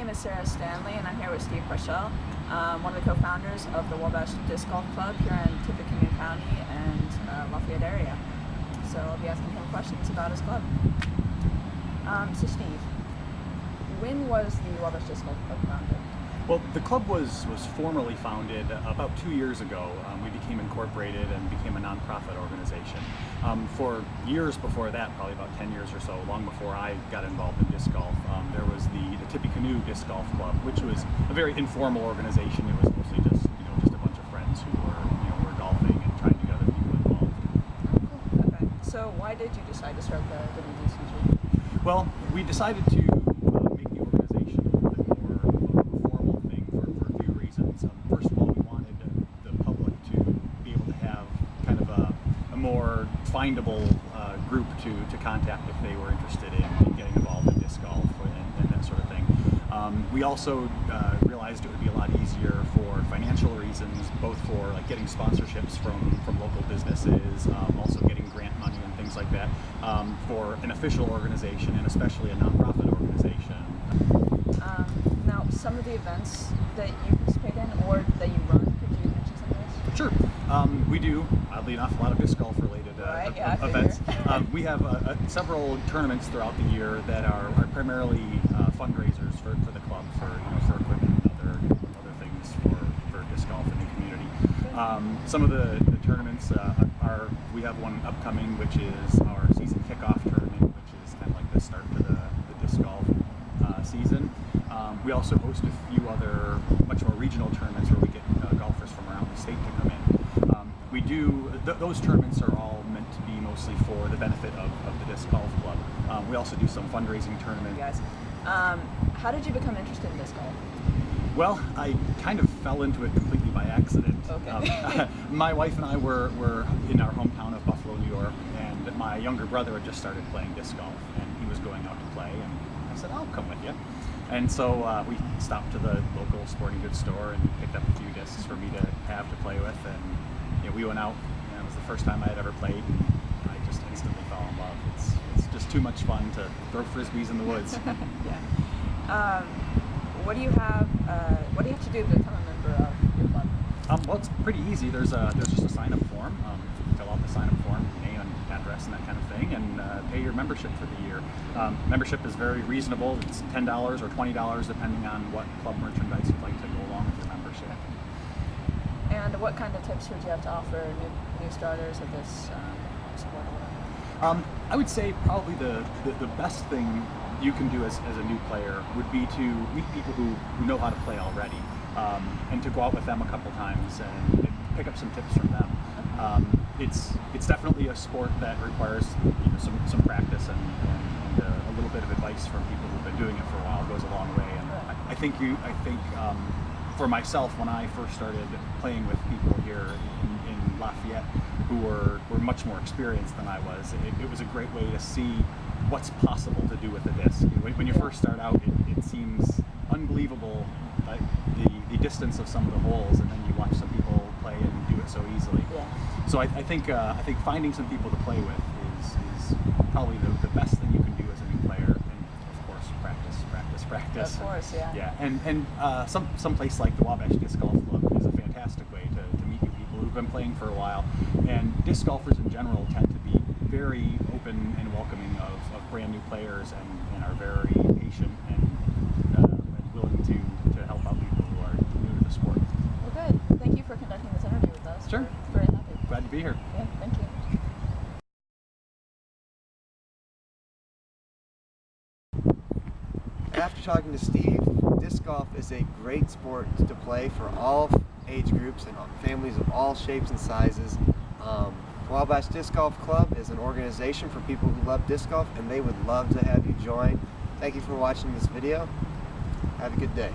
name is Sarah Stanley, and I'm here with Steve Parcell, one of the co-founders of the Wabash Disc Golf Club here in Tippecanoe County and Lafayette area. So I'll be asking him questions about his club. So Steve, when was the Wabash Disc Golf Club founded? Well, the club was formally founded about 2 years ago. We became incorporated and became a nonprofit organization. For years before that, probably about 10 years or so, long before I got involved in disc golf, there was the Tippecanoe Disc Golf Club, which was a very informal organization. It was mostly just a bunch of friends who were golfing and trying to get other people involved. Oh, cool. Okay. So why did you decide to start the WDGC? Well, we decided to make the organization a little bit more of a formal thing for a few reasons. First of all, we wanted the public to be able to have kind of a more findable group to contact if they were interested in getting involved in disc golf and that sort of thing. We also realized it would be a lot easier for financial reasons, both for like getting sponsorships from local businesses, also getting grant money and things like that, for an official organization and especially a nonprofit organization. Now, some of the events that you participate in or that you run, could you mention some of those? Sure. We do, oddly enough, a lot of disc golf related events. We have several tournaments throughout the year that are primarily fundraisers for the club for equipment and other things for disc golf in the community. Some of the tournaments we have one upcoming, which is our season kickoff tournament, which is kind of like the start to the disc golf season. We also host a few other much more regional tournaments where we get golfers from around the state to come in. We do those tournaments are all meant to be mostly for the benefit of the disc golf club. We also do some fundraising tournaments. Guys, how did you become interested in disc golf? Well, I kind of fell into it completely by accident. Okay. My wife and I were in our hometown of Buffalo, New York, and my younger brother had just started playing disc golf, and he was going out to play, and I said, I'll come with you. And so we stopped to the local sporting goods store and picked up a few discs for me to have to play with, and we went out, and it was the first time I had ever played, and I just instantly fell in love. It's just too much fun to throw frisbees in the woods. Yeah. What do you have to do to become a member of your club? Well, it's pretty easy. There's just a sign-up form. Fill out the sign-up form, name and address and that kind of thing, and pay your membership for the year. Membership is very reasonable. It's $10 or $20 depending on what club merchandise you'd like to go along with your membership. And what kind of tips would you have to offer new starters of this sport? I would say probably the best thing you can do as a new player would be to meet people who know how to play already, and to go out with them a couple times and pick up some tips from them. It's definitely a sport that requires some practice and a little bit of advice from people who've been doing it for a while goes a long way. And I think for myself, when I first started playing with people here in Lafayette who were much more experienced than I was, it was a great way to see what's possible to do with a disc. When you first start out, it seems unbelievable, the distance of some of the holes, and then you watch some people play and do it so easily. Yeah. So I think finding some people to play with is probably the best thing you can do as a new player, and of course practice. Of course, yeah. Yeah, and some place like the Wabash Disc Golf Club is a fantastic way to meet new people who've been playing for a while, and disc golfers in general tend to be very open and welcoming of brand new players and are very patient and willing to help out people who are new to the sport. Well, good. Thank you for conducting this interview with us. Sure. We're very happy. Glad to be here. Yeah, thank you. After talking to Steve, disc golf is a great sport to play for all age groups and families of all shapes and sizes. Wabash Disc Golf Club is an organization for people who love disc golf, and they would love to have you join. Thank you for watching this video. Have a good day.